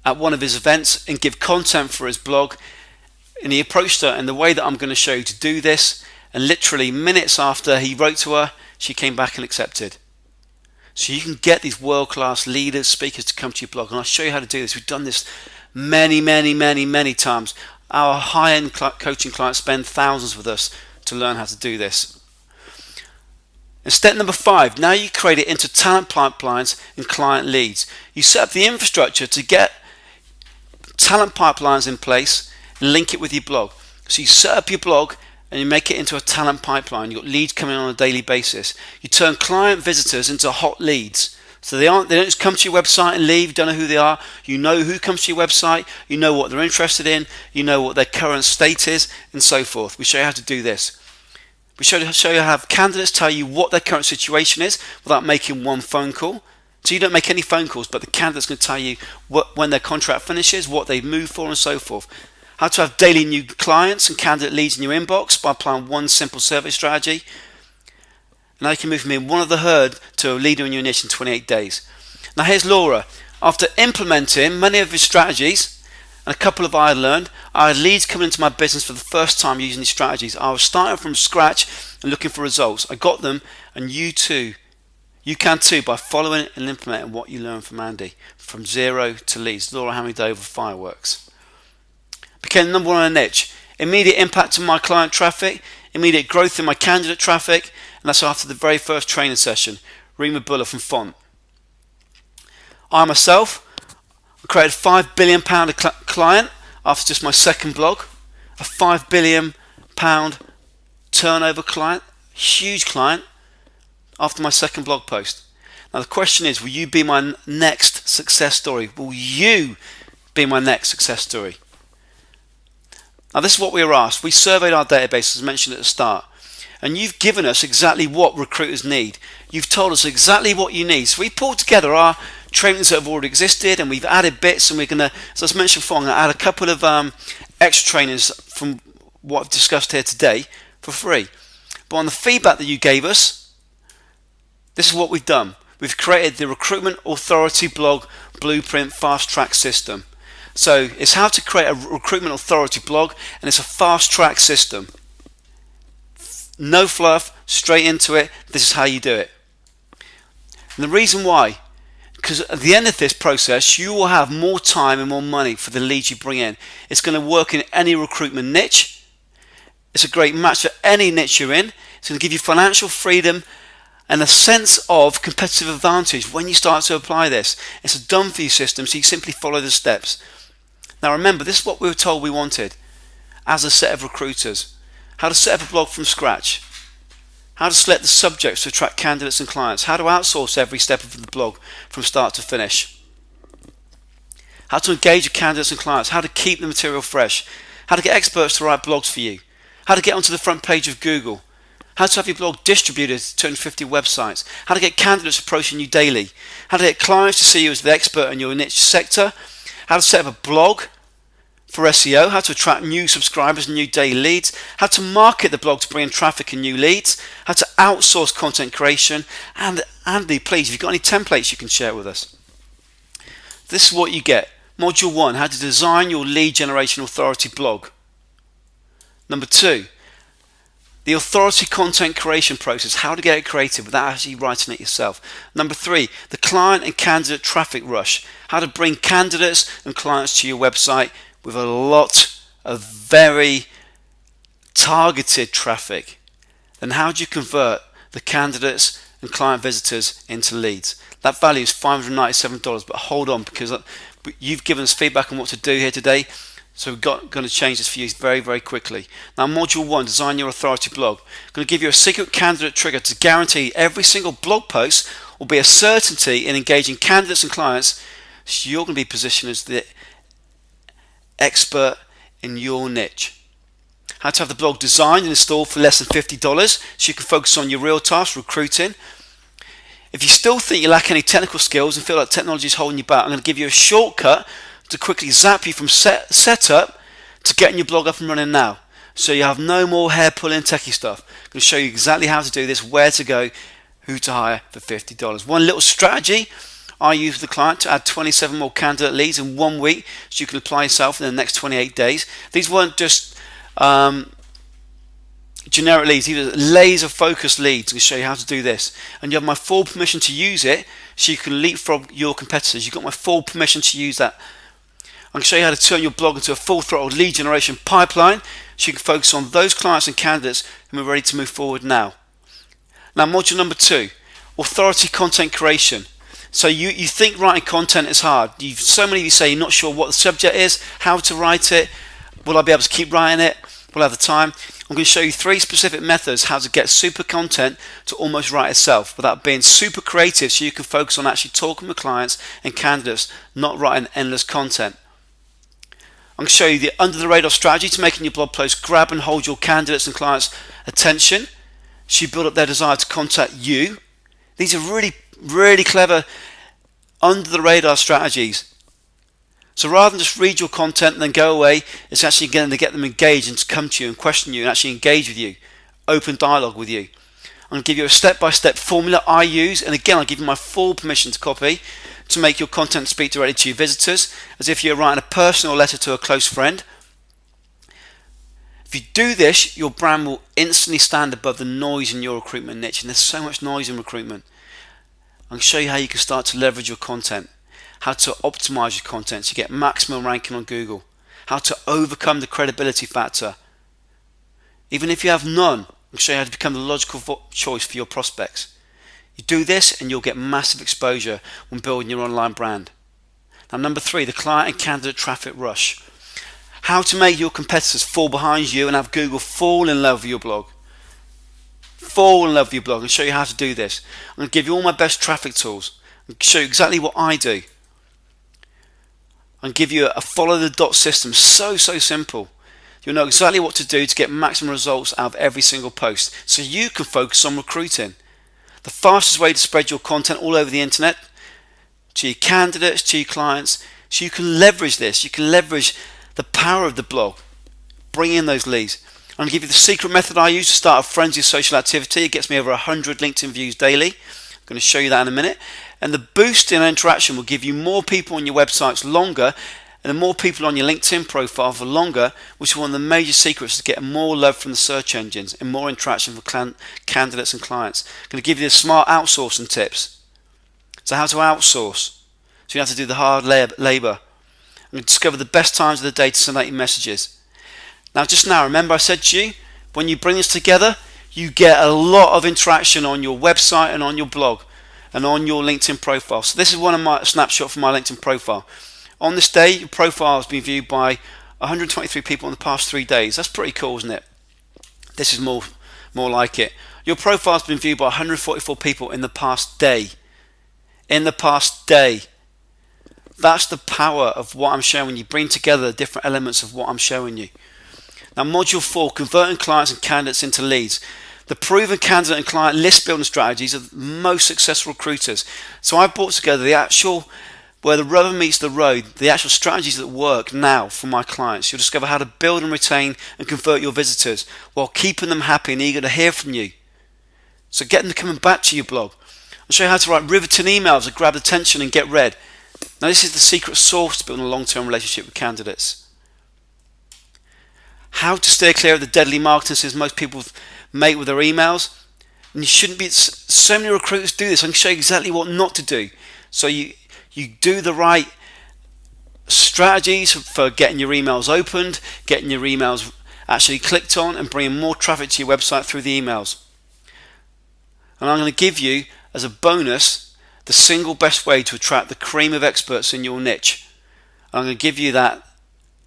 at one of his events and give content for his blog, and he approached her in the way that I'm going to show you to do this, and literally minutes after he wrote to her, she came back and accepted. So you can get these world-class leaders, speakers to come to your blog, and I'll show you how to do this. We've done this many times. Our high-end coaching clients spend thousands with us to learn how to do this. And step number 5, now you create it into talent pipelines and client leads. You set up the infrastructure to get talent pipelines in place and link it with your blog. So you set up your blog and you make it into a talent pipeline. You've got leads coming on a daily basis. You turn client visitors into hot leads. So they don't just come to your website and leave, you don't know who they are. You know who comes to your website, you know what they're interested in, you know what their current state is, and so forth. We show you how to do this. We show you how to have candidates tell you what their current situation is without making one phone call. So you don't make any phone calls, but the candidate's going to tell you when their contract finishes, what they've moved for, and so forth. How to have daily new clients and candidate leads in your inbox by applying one simple survey strategy. Now you can move from being one of the herd to a leader in your niche in 28 days. Now here's Laura. After implementing many of his strategies, and a couple of I learned, I had leads coming into my business for the first time using these strategies. I was starting from scratch and looking for results. I got them, and you too. You can too by following and implementing what you learned from Andy. From zero to leads. Laura handed over fireworks. Became number one in a niche. Immediate impact on my client traffic, immediate growth in my candidate traffic, and that's after the very first training session. Rima Buller from Font. I myself created a £5 billion client after just my second blog. A £5 billion turnover client, huge client, after my second blog post. Now the question is, will you be my next success story? Will you be my next success story? Now this is what we were asked. We surveyed our database as mentioned at the start, and you've given us exactly what recruiters need. You've told us exactly what you need. So we pulled together our trainings that have already existed, and we've added bits, and we're going to, as I mentioned before, I'm going to add a couple of extra trainings from what I've discussed here today for free. But on the feedback that you gave us, this is what we've done. We've created the Recruitment Authority Blog Blueprint Fast Track System. So it's how to create a recruitment authority blog, and it's a fast track system. No fluff, straight into it. This is how you do it. And the reason why, because at the end of this process, you will have more time and more money for the leads you bring in. It's going to work in any recruitment niche. It's a great match for any niche you're in. It's going to give you financial freedom and a sense of competitive advantage when you start to apply this. It's a done for you system, so you simply follow the steps. Now remember, this is what we were told we wanted as a set of recruiters. How to set up a blog from scratch. how to select the subjects to attract candidates and clients, how to outsource every step of the blog from start to finish, how to engage with candidates and clients, how to keep the material fresh, how to get experts to write blogs for you, how to get onto the front page of Google, how to have your blog distributed to 250 websites, how to get candidates approaching you daily, how to get clients to see you as the expert in your niche sector, how to set up a blog for SEO, how to attract new subscribers and new daily leads, how to market the blog to bring in traffic and new leads, how to outsource content creation, and Andy, please, if you've got any templates you can share with us. This is what you get. Module 1, how to design your lead generation authority blog. Number 2, the authority content creation process, how to get it created without actually writing it yourself. Number 3, the client and candidate traffic rush, how to bring candidates and clients to your website with a lot of very targeted traffic. Then how do you convert the candidates and client visitors into leads? That value is $597, but hold on, because you've given us feedback on what to do here today, so we're going to change this for you very, very quickly. Now, Module 1, design your authority blog. I'm going to give you a secret candidate trigger to guarantee every single blog post will be a certainty in engaging candidates and clients, so you're going to be positioned as the expert in your niche. How to have the blog designed and installed for less than $50 so you can focus on your real task, recruiting. If you still think you lack any technical skills and feel like technology is holding you back, I'm going to give you a shortcut to quickly zap you from setup to getting your blog up and running now, so you have no more hair pulling techie stuff. I'm going to show you exactly how to do this, where to go, who to hire for $50. One little strategy I use with the client to add 27 more candidate leads in 1 week, so you can apply yourself in the next 28 days. These weren't just generic leads, these are laser focused leads. I'm going to show you how to do this, and you have my full permission to use it, so you can leapfrog your competitors. You've got my full permission to use that. I'm going to show you how to turn your blog into a full throttle lead generation pipeline, so you can focus on those clients and candidates who are ready to move forward now. Now, module number 2, authority content creation. So you think writing content is hard. So many of you say you're not sure what the subject is, how to write it, will I be able to keep writing it, will I have the time? I'm going to show you 3 specific methods how to get super content to almost write itself without being super creative, so you can focus on actually talking with clients and candidates, not writing endless content. I'm going to show you the under the radar strategy to making your blog post grab and hold your candidates and clients' attention, so you build up their desire to contact you. These are really, really clever under the radar strategies. So rather than just read your content and then go away, it's actually going to get them engaged and to come to you and question you and actually engage with you, open dialogue with you. I'm going to give you a step-by-step formula I use, and again I'll give you my full permission to copy, to make your content speak directly to your visitors as if you're writing a personal letter to a close friend. If you do this, your brand will instantly stand above the noise in your recruitment niche, and there's so much noise in recruitment. I'm going to show you how you can start to leverage your content, how to optimize your content to get maximum ranking on Google, how to overcome the credibility factor. Even if you have none, I'm going to show you how to become the logical choice for your prospects. You do this and you'll get massive exposure when building your online brand. Now, number 3, the client and candidate traffic rush. How to make your competitors fall behind you and have Google fall in love with your blog. Fall in love with your blog, and show you how to do this. I'm going to give you all my best traffic tools and show you exactly what I do. And give you a follow the dot system, so simple. You'll know exactly what to do to get maximum results out of every single post, so you can focus on recruiting. The fastest way to spread your content all over the internet, to your candidates, to your clients, so you can leverage this. You can leverage the power of the blog, bring in those leads. I'm going to give you the secret method I use to start a frenzy of social activity. It gets me over 100 LinkedIn views daily. I'm going to show you that in a minute. And the boost in interaction will give you more people on your websites longer, and the more people on your LinkedIn profile for longer, which is one of the major secrets to get more love from the search engines and more interaction for candidates and clients. I'm going to give you the smart outsourcing tips. So how to outsource. So you have to do the hard labor. I'm going to discover the best times of the day to send out your messages. Now, just now, remember I said to you, when you bring this together, you get a lot of interaction on your website and on your blog and on your LinkedIn profile. So this is one of my snapshot from my LinkedIn profile. On this day, your profile has been viewed by 123 people in the past 3 days. That's pretty cool, isn't it? This is more like it. Your profile's been viewed by 144 people in the past day. In the past day. That's the power of what I'm showing you. Bring together the different elements of what I'm showing you. Now, module 4, converting clients and candidates into leads. The proven candidate and client list building strategies are the most successful recruiters. So I brought together the actual, where the rubber meets the road, the actual strategies that work now for my clients. You'll discover how to build and retain and convert your visitors while keeping them happy and eager to hear from you. So get them coming back to your blog. I'll show you how to write riveting emails that grab attention and get read. Now, this is the secret sauce to building a long-term relationship with candidates. How to steer clear of the deadly marketing systems most people make with their emails. And you shouldn't be, so many recruiters do this. I can show you exactly what not to do. So you do the right strategies for getting your emails opened, getting your emails actually clicked on, and bringing more traffic to your website through the emails. And I'm going to give you, as a bonus, the single best way to attract the cream of experts in your niche. And I'm going to give you that.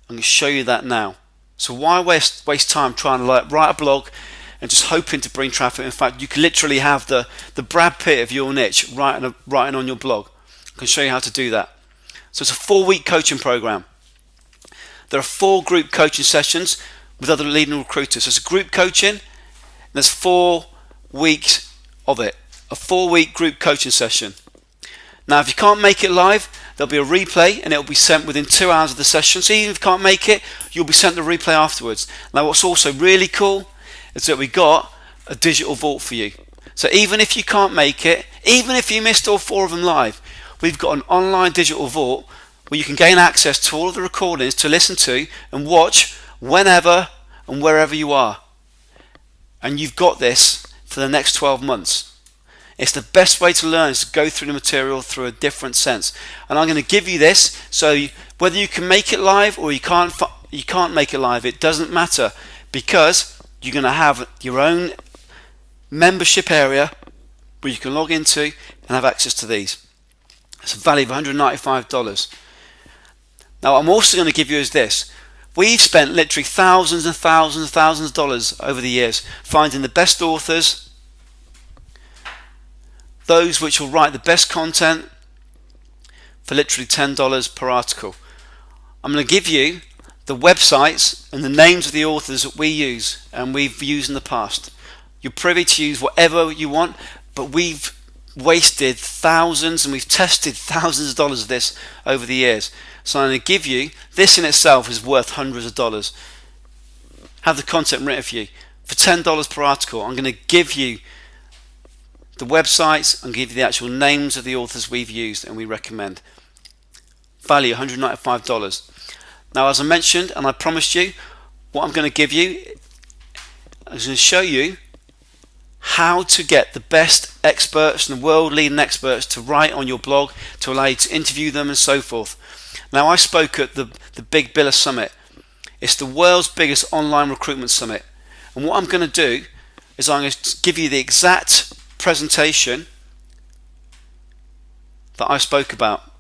I'm going to show you that now. So why waste time trying to write a blog and just hoping to bring traffic? In fact, you can literally have the Brad Pitt of your niche writing on your blog. I can show you how to do that. So it's a 4-week coaching program. There are 4 group coaching sessions with other leading recruiters. So it's a group coaching, and there's 4 weeks of it. A 4-week group coaching session. Now, if you can't make it live, there'll be a replay and it'll be sent within 2 hours of the session. So even if you can't make it, you'll be sent the replay afterwards. Now, what's also really cool is that we got a digital vault for you. So even if you can't make it, even if you missed all 4 of them live, we've got an online digital vault where you can gain access to all of the recordings to listen to and watch whenever and wherever you are. And you've got this for the next 12 months. It's the best way to learn is to go through the material through a different sense. And I'm going to give you this, so whether you can make it live or you can't make it live, it doesn't matter, because you're going to have your own membership area where you can log into and have access to these. It's a value of $195. Now, what I'm also going to give you is this. We've spent literally thousands and thousands and thousands of dollars over the years finding the best authors, those which will write the best content, for literally $10 per article. I'm going to give you the websites and the names of the authors that we use and we've used in the past. You're privy to use whatever you want, but we've wasted thousands and we've tested thousands of dollars of this over the years. So I'm going to give you, this in itself is worth hundreds of dollars. Have the content written for you. For $10 per article, I'm going to give you the websites and give you the actual names of the authors we've used and we recommend. Value $195. Now, as I mentioned and I promised you, what I'm going to give you is going to show you how to get the best experts and the world leading experts to write on your blog to allow you to interview them and so forth. Now, I spoke at the Big Biller Summit. It's the world's biggest online recruitment summit. And what I'm going to do is I'm going to give you the exact presentation that I spoke about.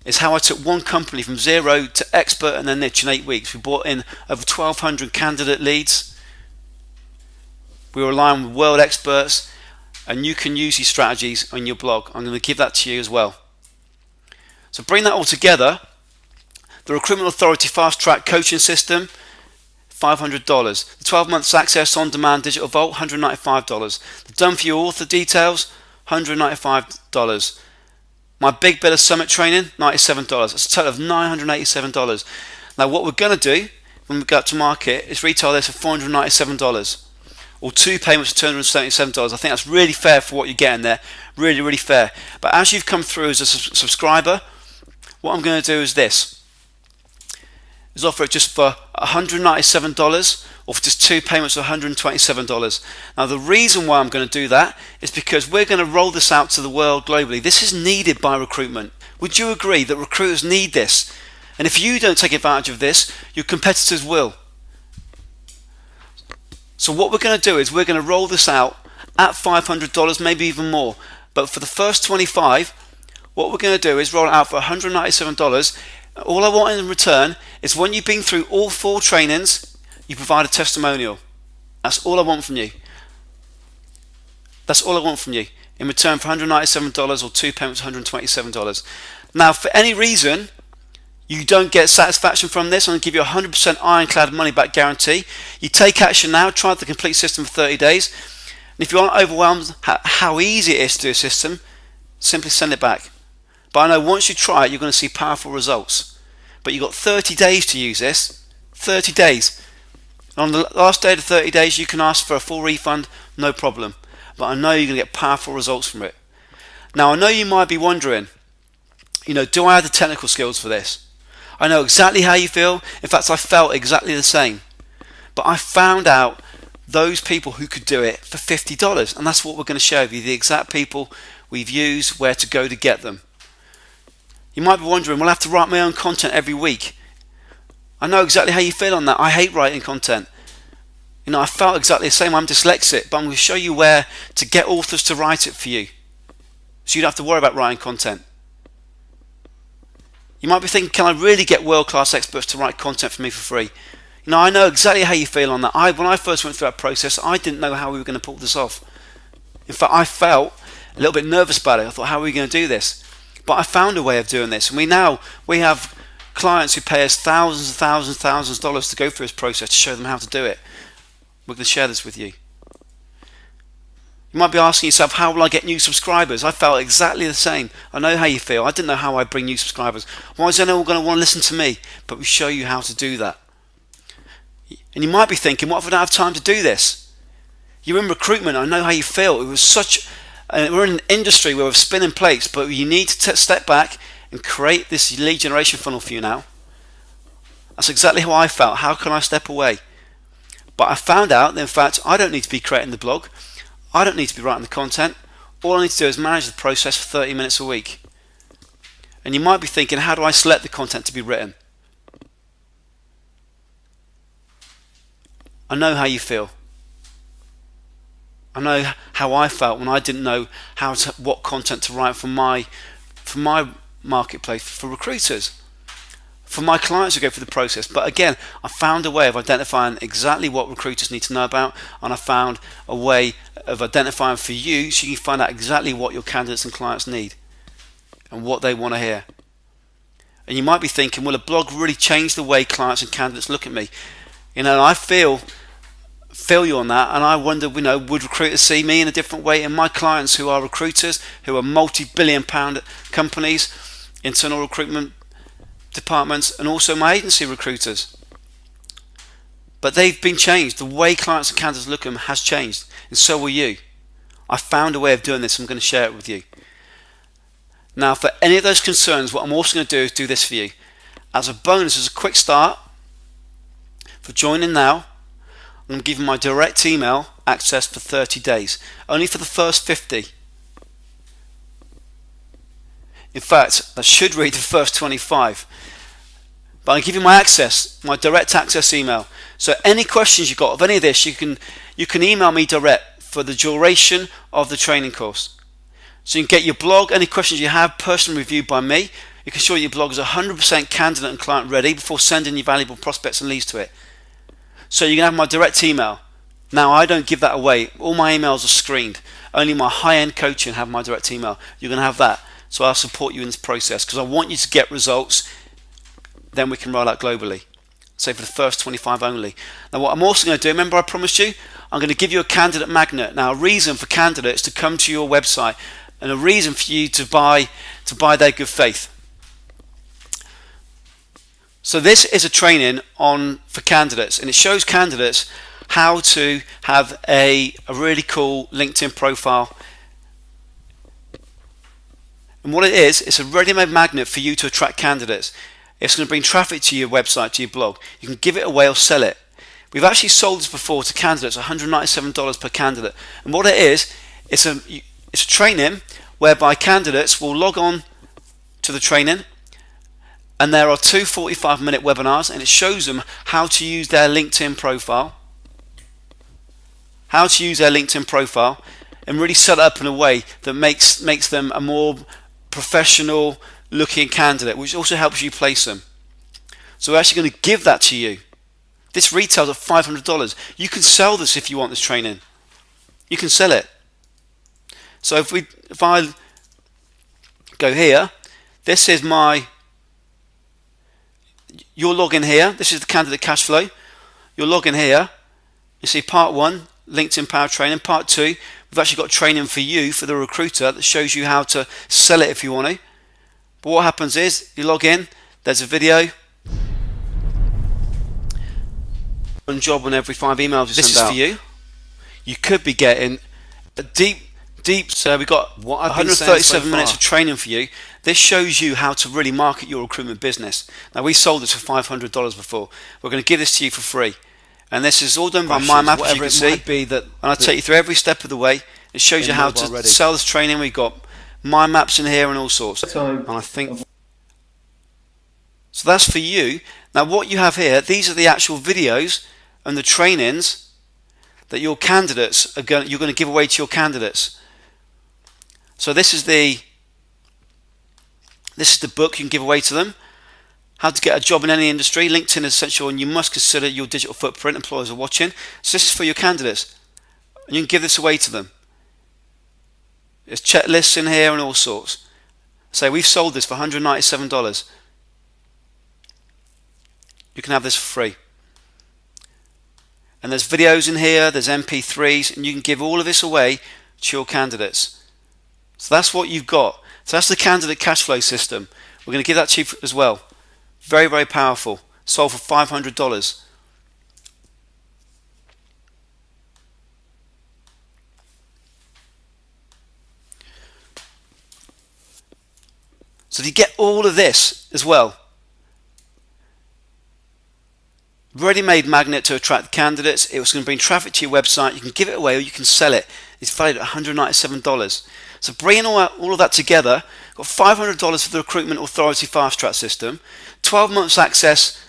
Is how I took one company from 0 to expert in their niche in 8 weeks. We brought in over 1,200 candidate leads. We were aligned with world experts, and you can use these strategies on your blog. I'm going to give that to you as well. So bring that all together. The Recruitment Authority Fast Track Coaching System, $500. The 12 months access on demand digital vault, $195. The done for you author details, $195. My Big Biller Summit training, $97. That's a total of $987. Now, what we're going to do when we go up to market is retail this for $497, or 2 payments of $277. I think that's really fair for what you're getting there. Really, really fair. But as you've come through as a subscriber, what I'm going to do is this. Is offer it just for $197 or for just 2 payments of $127. Now, the reason why I'm going to do that is because we're going to roll this out to the world globally. This is needed by recruitment. Would you agree that recruiters need this? And if you don't take advantage of this, your competitors will. So what we're going to do is we're going to roll this out at $500, maybe even more. But for the first 25, what we're going to do is roll it out for $197. All I want in return is when you've been through all 4 trainings, you provide a testimonial. That's all I want from you. That's all I want from you in return for $197 or 2 payments, $127. Now, for any reason you don't get satisfaction from this, I'm going to give you 100% Iron-Clad money back guarantee. You take action now, try the complete system for 30 days. And if you aren't overwhelmed how easy it is to do a system, simply send it back. But I know once you try it, you're going to see powerful results. But you've got 30 days to use this. 30 days. And on the last day of the 30 days, you can ask for a full refund, no problem. But I know you're going to get powerful results from it. Now, I know you might be wondering, do I have the technical skills for this? I know exactly how you feel. In fact, I felt exactly the same. But I found out those people who could do it for $50. And that's what we're going to show you, the exact people we've used, where to go to get them. You might be wondering, will I have to write my own content every week? I know exactly how you feel on that. I hate writing content. I felt exactly the same. I'm dyslexic, but I'm going to show you where to get authors to write it for you, so you don't have to worry about writing content. You might be thinking, can I really get world-class experts to write content for me for free? I know exactly how you feel on that. When I first went through that process, I didn't know how we were going to pull this off. In fact, I felt a little bit nervous about it. I thought, how are we going to do this? But I found a way of doing this, and we have clients who pay us thousands and thousands and thousands of dollars to go through this process to show them how to do it. We're going to share this with you. You might be asking yourself, how will I get new subscribers? I felt exactly the same. I know how you feel. I didn't know how I'd bring new subscribers. Why is anyone going to want to listen to me? But we show you how to do that. And you might be thinking, what if I don't have time to do this? You're in recruitment. I know how you feel. We're in an industry where we're spinning plates, but you need to step back and create this lead generation funnel for you now. That's exactly how I felt. How can I step away? But I found out that, in fact, I don't need to be creating the blog. I don't need to be writing the content. All I need to do is manage the process for 30 minutes a week. And you might be thinking, how do I select the content to be written? I know how you feel. I know how I felt when I didn't know what content to write for my marketplace, for recruiters, for my clients who go through the process. But again, I found a way of identifying exactly what recruiters need to know about, and I found a way of identifying for you so you can find out exactly what your candidates and clients need and what they want to hear. And you might be thinking, will a blog really change the way clients and candidates look at me? I feel you on that, and I wonder, would recruiters see me in a different way? And my clients who are recruiters, who are multi-billion-pound companies, internal recruitment departments, and also my agency recruiters. But they've been changed. The way clients and candidates look at them has changed, and so will you. I found a way of doing this. I'm going to share it with you. Now, for any of those concerns, what I'm also going to do is do this for you. As a bonus, as a quick start, for joining now, I'm going to give you my direct email access for 30 days, only for the first 50. In fact, that should read the first 25. But I'll give you my access, my direct access email. So any questions you've got of any of this, you can email me direct for the duration of the training course. So you can get your blog, any questions you have, personally reviewed by me. You can ensure your blog is 100% candidate and client ready before sending your valuable prospects and leads to it. So you can have my direct email. Now, I don't give that away. All my emails are screened. Only my high-end coaching have my direct email. You're going to have that. So I'll support you in this process because I want you to get results. Then we can roll out globally. So for the first 25 only. Now, what I'm also going to do, remember I promised you, I'm going to give you a candidate magnet. Now, a reason for candidates to come to your website and a reason for you to buy their good faith. So this is a training for candidates, and it shows candidates how to have a really cool LinkedIn profile. And what it is, it's a ready-made magnet for you to attract candidates. It's going to bring traffic to your website, to your blog. You can give it away or sell it. We've actually sold this before to candidates, $197 per candidate. And what it is, it's a training whereby candidates will log on to the training, and there are two 45-minute webinars, and it shows them how to use their LinkedIn profile, and really set it up in a way that makes them a more professional looking candidate, which also helps you place them. So we're actually going to give that to you. This retails at $500. You can sell this if you want this training. You can sell it. So if I go here, this is your login here. This is the candidate cash flow. You'll log in here. You see part 1, LinkedIn Power Training. Part 2, we've actually got training for you, for the recruiter, that shows you how to sell it if you want to. But what happens is, you log in, there's a video. One job on every 5 emails you send out. This is for you. You could be getting a deep, so we've got 137 minutes of training for you. This shows you how to really market your recruitment business. Now, we sold this for $500 before. We're going to give this to you for free. And this is all done by my map, as you can see. And I'll take you through every step of the way. It shows you how to sell this training. We've got mind maps in here and all sorts. And I think so. That's for you. Now, what you have here, these are the actual videos and the trainings that your candidates are you're going to give away to your candidates. So this is the book you can give away to them. How to get a job in any industry. LinkedIn is essential, and you must consider your digital footprint. Employers are watching. So this is for your candidates, and you can give this away to them. There's checklists in here and all sorts. So we've sold this for $197. You can have this for free. And there's videos in here, there's MP3s, and you can give all of this away to your candidates. So that's what you've got. So that's the candidate cash flow system. We're going to give that to you as well. Very, very powerful. Sold for $500. So you get all of this as well. Ready-made magnet to attract candidates. It was going to bring traffic to your website. You can give it away or you can sell it. It's valued at $197. So bringing all of that together, got $500 for the Recruitment Authority Fast Track System, 12 months access.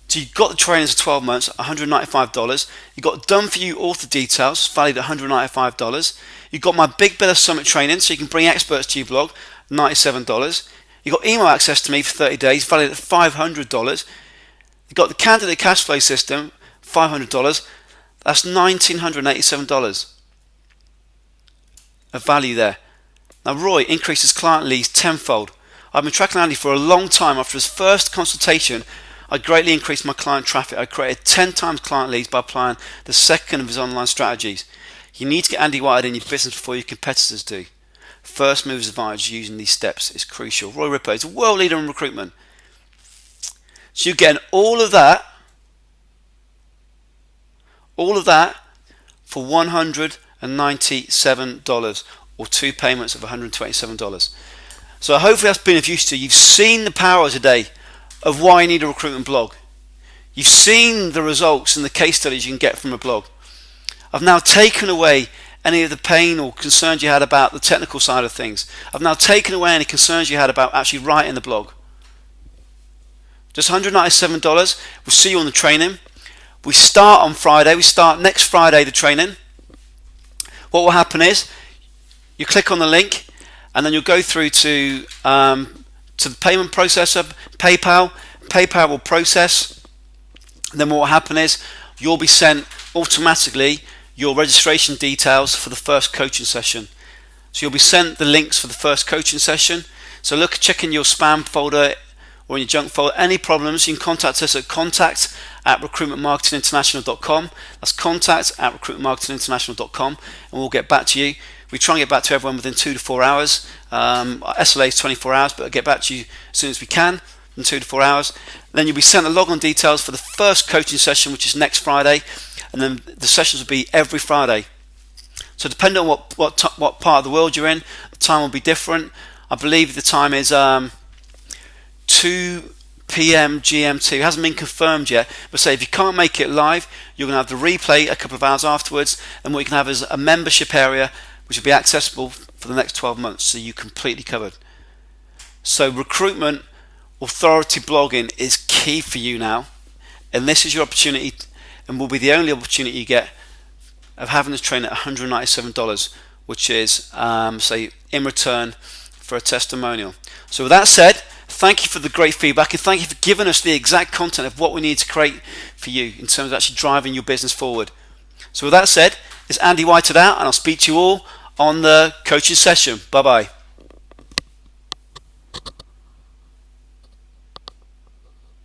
So you've got the trainings for 12 months, $195. You've got done for you author details, valued at $195. You've got my Big Biller Summit training, so you can bring experts to your blog, $97. You've got email access to me for 30 days, valued at $500. You've got the candidate cash flow system, $500. That's $1,987 of value there. Now, Roy increases client leads tenfold. I've been tracking Andy for a long time. After his first consultation, I greatly increased my client traffic. I created 10 times client leads by applying the second of his online strategies. You need to get Andy Whitehead in your business before your competitors do. First mover's advantage using these steps is crucial. Roy Ripper is a world leader in recruitment. So you're getting all of that for $197 or 2 payments of $127. So hopefully that's been of use to you. You've seen the power today of why you need a recruitment blog. You've seen the results and the case studies you can get from a blog. I've now taken away any of the pain or concerns you had about the technical side of things. I've now taken away any concerns you had about actually writing the blog. Just $197. We'll see you on the training. We start on Friday. We start next Friday, the training. What will happen is you click on the link and then you'll go through to the payment processor, PayPal. PayPal will process. And then what will happen is you'll be sent automatically your registration details for the first coaching session. So you'll be sent the links for the first coaching session. So check in your spam folder or in your junk folder. Any problems, you can contact us at contact@recruitmentmarketinginternational.com. That's contact@recruitmentmarketinginternational.com, and we'll get back to you. We try and get back to everyone within 2 to 4 hours. Our SLA is 24 hours, but I'll get back to you as soon as we can in 2 to 4 hours. Then you'll be sent the login details for the first coaching session, which is next Friday, and then the sessions will be every Friday. So depending on what part of the world you're in, the time will be different. I believe the time is 2 p.m. GMT. It hasn't been confirmed yet, but say if you can't make it live, you're going to have the replay a couple of hours afterwards, and what you can have is a membership area which will be accessible for the next 12 months, so you're completely covered. So recruitment authority blogging is key for you now, and this is your opportunity, and will be the only opportunity you get of having this train at $197, which is say in return for a testimonial. So with that said, thank you for the great feedback, and thank you for giving us the exact content of what we need to create for you in terms of actually driving your business forward. So with that said, it's Andy Whitehead out, and I'll speak to you all on the coaching session. Bye bye.